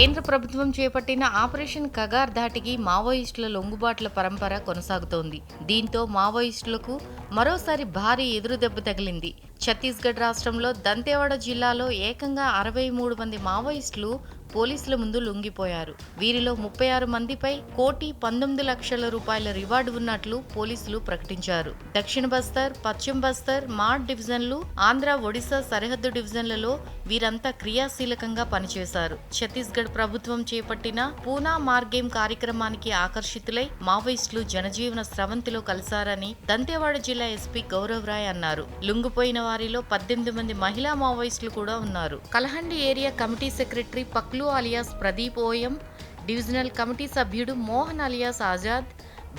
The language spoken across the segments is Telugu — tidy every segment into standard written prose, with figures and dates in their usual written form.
కేంద్ర ప్రభుత్వం చేపట్టిన ఆపరేషన్ కగార్ ధాటికి మావోయిస్టుల లొంగుబాట్ల పరంపర కొనసాగుతోంది. దీంతో మావోయిస్టులకు మరోసారి భారీ ఎదురుదెబ్బ తగిలింది. ఛత్తీస్గఢ్ రాష్ట్రంలో దంతేవాడ జిల్లాలో ఏకంగా 63 మంది మావోయిస్టులు పోలీసుల ముందు లొంగిపోయారు. వీరిలో 36 మందిపై 1,19,00,000 రూపాయల రివార్డు ఉన్నట్లు పోలీసులు ప్రకటించారు. దక్షిణ బస్తర్, పశ్చిమ బస్తర్, మాడ్ డివిజన్లు, ఆంధ్ర, ఒడిశా సరిహద్దు డివిజన్లలో వీరంతా క్రియాశీలకంగా పనిచేశారు. ఛత్తీస్గఢ్ ప్రభుత్వం చేపట్టిన పూనా మార్గేం కార్యక్రమానికి ఆకర్షితులై మావోయిస్టులు జనజీవన స్రవంతిలో కలిశారని దంతేవాడ జిల్లా ఎస్పీ గౌరవ్ రాయ్ అన్నారు. లొంగిపోయిన వారిలో 18 మంది మహిళా మావోయిస్టులు కూడా ఉన్నారు. Kalahandi area committee secretary Paklu alias Pradeep Oyam, divisional committee సభ్యుడు Mohan alias Azad,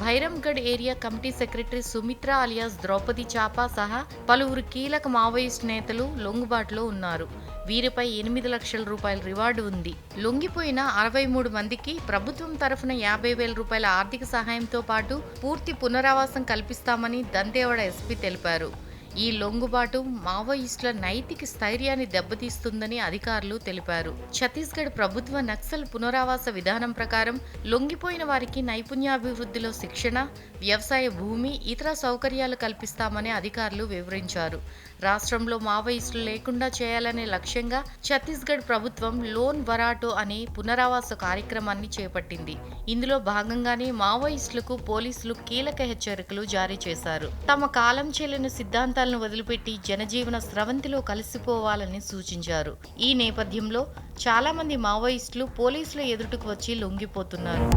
Bhairamgarh area committee secretary Sumitra alias Draupadi Chapa సహా పలువురు కీలక మావోయిస్ట్ నేతలు లొంగుబాటులో ఉన్నారు. వీరిపై 8 లక్షల రూపాయల రివార్డు ఉంది. లొంగిపోయిన 63 మందికి ప్రభుత్వం తరఫున 50,000 రూపాయల ఆర్థిక సహాయంతో పాటు పూర్తి పునరావాసం కల్పిస్తామని దంతేవాడ ఎస్పీ తెలిపారు. ఈ లొంగుబాటు మావోయిస్టుల నైతిక స్థైర్యాన్ని దెబ్బతీస్తుందని అధికారులు తెలిపారు. ఛత్తీస్గఢ్ ప్రభుత్వ నక్సల్ పునరావాస విధానం ప్రకారం లొంగిపోయిన వారికి నైపుణ్యాభివృద్ధిలో శిక్షణ, వ్యవసాయ భూమి, ఇతర సౌకర్యాలు కల్పిస్తామని అధికారులు వివరించారు. రాష్ట్రంలో మావోయిస్టులు లేకుండా చేయాలనే లక్ష్యంగా ఛత్తీస్గఢ్ ప్రభుత్వం లోన్ వరాటో అనే పునరావాస కార్యక్రమాన్ని చేపట్టింది. ఇందులో భాగంగానే మావోయిస్టులకు పోలీసులు కీలక హెచ్చరికలు జారీ చేశారు. తమ కాలం చెల్లిన సిద్ధాంతాలను వదిలిపెట్టి జనజీవన స్రవంతిలో కలిసిపోవాలని సూచించారు. ఈ నేపథ్యంలో చాలా మంది మావోయిస్టులు పోలీసుల ఎదుటకు వచ్చి లొంగిపోతున్నారు.